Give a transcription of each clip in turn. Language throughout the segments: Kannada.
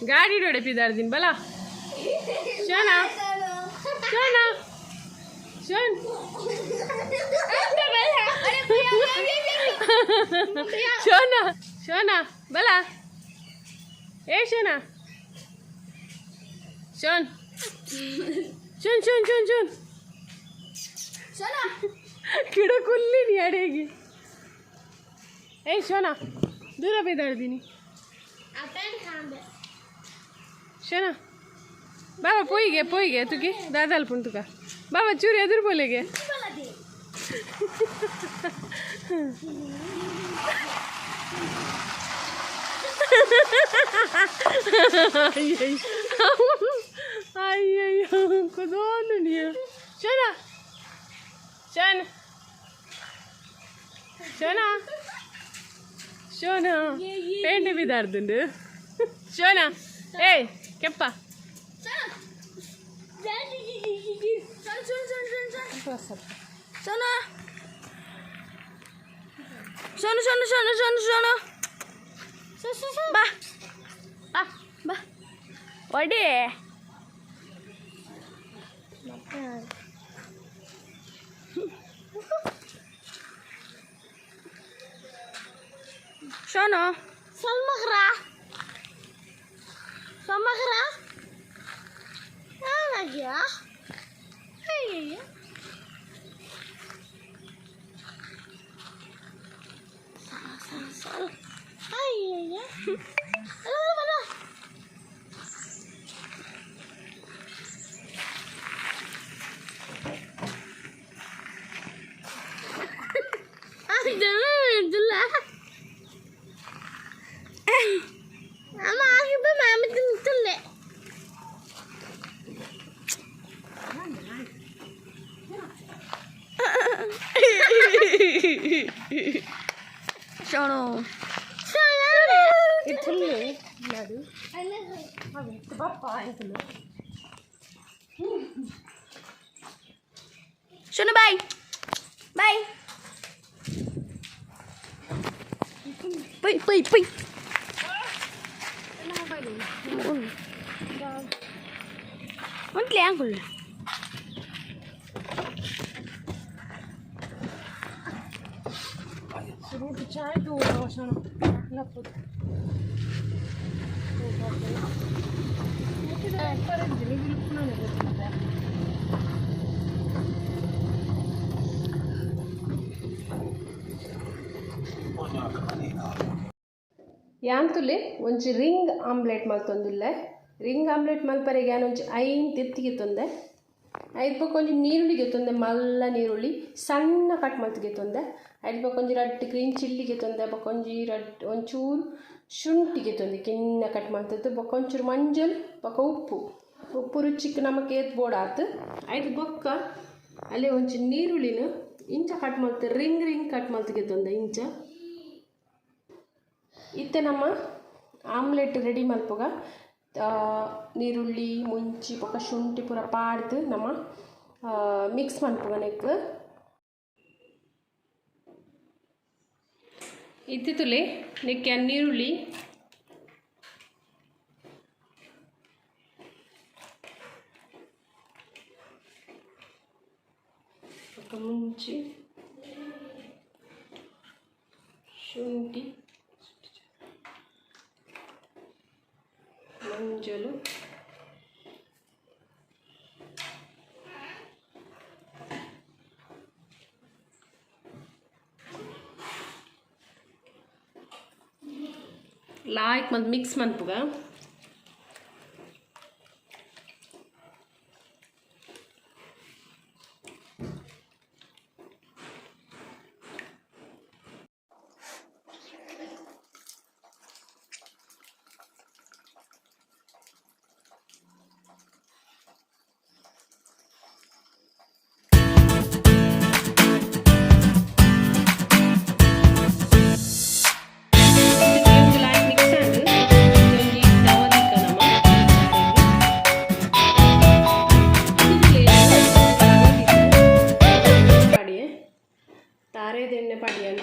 गाडी डोळे पिदार दिन बला शोना शोना शोन शोना शोना बला ए शोना शोन शोन शोन शोन शोन शोना किड कुल्ली नहीं अडेगी ए शोना दूर पिदार दिनी शोना बाबा पोई गे तुकी दादाला पण तुका बाबा चुरी दूर बोले गे कदोन नहीं शोना शोन शोना शोना पेंट भी दर्द शोना ए केप्पा सोनो सोनो सोनो सोनो सोनो सोनो बा बा बा ओडे सोनो Salmagra Salmagra ya hey sal ay ya halo jangan Mama aku mama tentul le. Sono. Itu le. Nadu. Abi papa itu le. Sono bye. Bye. Pai. Untle angul. Suruh cai tu orang sana. Laput. Mungkin ada peran jadi bilu pun ada. ಯಾಂತುಲೆ ಒಂಚಿ ರಿಂಗ್ ಆಮ್ಲೆಟ್ ಮಲ್ತೊಂದುಲ್ಲೆ ರಿಂಗ್ ಆಮ್ಲೆಟ್ ಮಲ್ಪರೆಗೆ ಒಂಚಿ 5 ತೆತ್ತಿಗೆ ತೊಂದೆ 5 ಪಕ್ಕ ಒಂಚಿ ನೀರುಳ್ಳಿಗೆ ತೊಂದೆ ಮಲ್ಲ ನೀರುಳ್ಳಿ ಸಣ್ಣ ಕಟ್ ಮಲ್ತಿಗೆ ತೊಂದೆ 5 ಪಕ್ಕ ಒಂಜಿ ರಡ್ಡ್ ಗ್ರೀನ್ ಚಿಲ್ಲಿಗೆ ತೊಂದೆ ಪಕ್ಕ ಒಂಜಿ ರಡ್ಡ್ ಒಂಚೂರು ಶುಂಠಿಗೆ ತೊಂದೆ ಕಿನ್ನ ಕಟ್ ಮಲ್ತದ್ದು ಪಕ್ಕ ಒಂಚೂರು ಮಂಜಲ್ ಪಕ್ಕ ಉಪ್ಪು ರುಚಿಗೆ ನಮಕ್ ಏತ್ ಬೋಡಾತು 5 ಪಕ್ಕ ಅಲ್ಲಿ ಒಂಚಿ ನೀರುಳ್ಳಿನ ಇಂಚ ಕಟ್ ಮಲ್ತ ರಿಂಗ್ ಕಟ್ ಮಲ್ತಿಗೆ ತೊಂದೆ ಇಂಚ ಇತ್ತೆ ನಮ್ಮ ಆಮ್ಲೆಟ್ ರೆಡಿ ಮಲ್ಪುಗ ನೀರುಳ್ಳಿ ಮುಂಚಿ ಪಕ್ಕ ಶುಂಠಿ ಪೂರ ಪಾಡ್ದು ನಮ್ಮ ಮಿಕ್ಸ್ ಮಲ್ಪುಗ ನೆಕ್ ಇತ್ತಿತ್ತುಲೆ ನೆಕ್ಕೆ ನೀರುಳ್ಳಿ ಪಕ್ಕ ಮುಂಚಿ ಶುಂಠಿ ಮಂಜಲು लाइक मत मिक्स मನ್ಪುಗ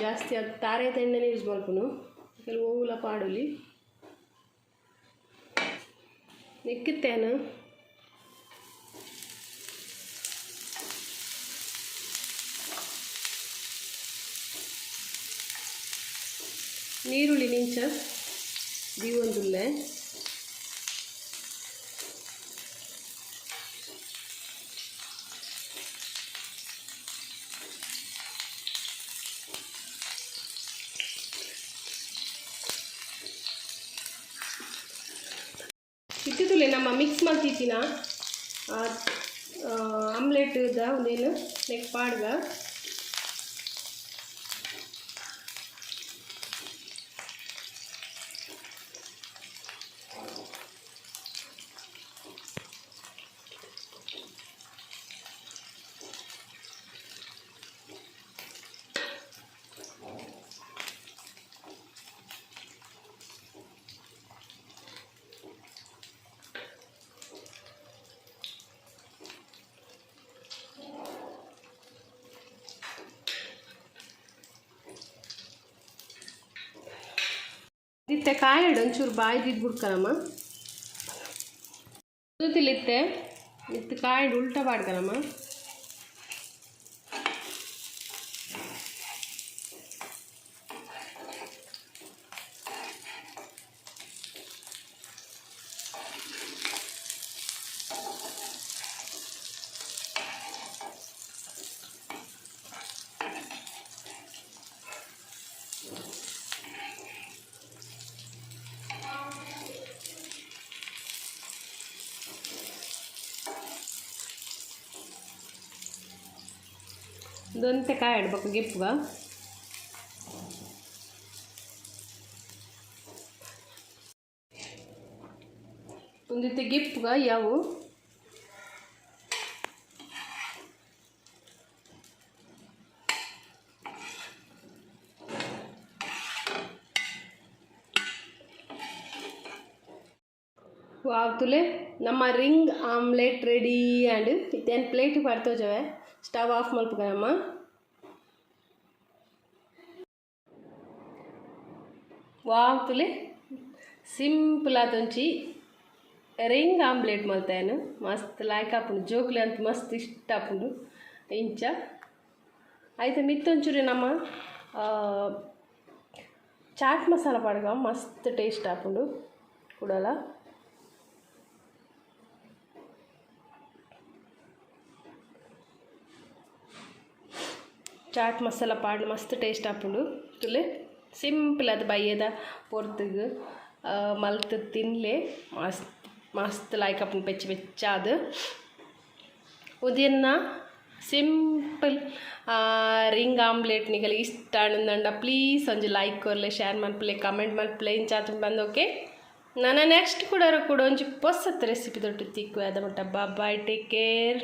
ಜಾಸ್ತಿ ಅದು ತಾರೆದ ಎಣ್ಣೆನೇ ಯೂಸ್ ಮಾಡ್ಕೊಂಡು ಕೆಲವು ಹೂವುಲ ಪಾಡಲಿ ನೆಕ್ಕುತ್ತೇನು ನೀರುಳ್ಳಿ ನಿಂಚ ದೀವೊಂದುಲ್ಲೆ ಇತ್ತಿತ್ತುಲೆ ನಮ್ಮ ಮಿಕ್ಸ್ ಮಾಡ್ತಿತ್ತಿನ ಆಮ್ಲೆಟ್ದ ಒಂದೇನು ನೆಕ್ ಪಾಡ್ಗ ಇತ್ತೆ ಕಾಯಡು ಒಂಚೂರು ಬಾಯ್ದಿದ್ದು ಬಿಡ್ಕನಮ್ಮ ತುತಿಲಿತ್ತೆ ಇತ್ತು ಕಾಯಡು ಉಲ್ಟ ಪಾಡ್ಕನಮ್ಮ ದೊಂತೆ ಕಾಯಿ ಇಡ್ಬೇಕು ಗಿಪ್ಪುಗ ಒಂದಿತ್ತೆ ಗಿಪ್ಪುಗ ಯಾವು ವಾವ್ತುಲೆ ನಮ್ಮ ರಿಂಗ್ ಆಮ್ಲೆಟ್ ರೆಡಿ ಆ್ಯಂಡ್ ಇತ್ತೇನು ಪ್ಲೇಟ್ ಬರ್ತೋಜವೆ ಸ್ಟವ್ ಆಫ್ ಮಲ್ಪಗನಮ್ಮ ವಾವ್ತುಲೆ ಸಿಂಪಲ್ ಆತೊಂಚಿ ರಿಂಗ್ ಆಮ್ಲೆಟ್ ಮಲ್ತೇನು ಮಸ್ತ್ ಲಾಯ್ಕ್ ಆಪುಂಡು ಜೋಕ್ಲೆ ಅಂತ ಮಸ್ತ್ ಇಷ್ಟ ಆಪುಂಡು ಇಂಚ ಆಯ್ತು ಮಿತ್ತೊಂಚೂರು ನಮ್ಮ ಚಾಟ್ ಮಸಾಲ ಪಾಡ್ಗ ಮಸ್ತ್ ಟೇಸ್ಟ್ ಆಪುಂಡು ಕೂಡಲ ಚಾಟ್ ಮಸಾಲ ಪಾಡ್ಲ ಮಸ್ತ್ ಟೇಸ್ಟ್ ಆಪುಂಡು ತುಲೆ ಸಿಂಪಲ್ ಅದು ಬಯ್ಯದ ಪೊರ್ತುಗು ಮಲ್ತು ತಿನ್ಲೆ ಮಸ್ತ್ ಮಸ್ತ್ ಲಾಯ್ಕ್ ಆಪುಂಡು ಬೆಚ್ಚ ಬೆಚ್ಚಾದು ಉದಿಯನ್ನ ಸಿಂಪಲ್ ರಿಂಗ್ ಆಮ್ಲೆಟ್ ನಿಗಲಿ ಇಷ್ಟ ಆನಂದಂಡ ಪ್ಲೀಸ್ ಒಂಜಿ ಲೈಕ್ ಕೊರ್ಲೆ ಶೇರ್ ಮಲ್ಪಲೆ ಕಮೆಂಟ್ ಮಲ್ಪಲೆ ಇಂಚಾತು ಬಂದು ಓಕೆ ನಾನು ನೆಕ್ಸ್ಟ್ ಕೂಡ ಒಂಜಿ ಹೊಸತ್ ರೆಸಿಪಿ ತೊಟ್ಟು ತಿಕ್ಕು ಅದ ಮಟ್ಟ ಬಾಯ್ ಟೇಕ್ ಕೇರ್.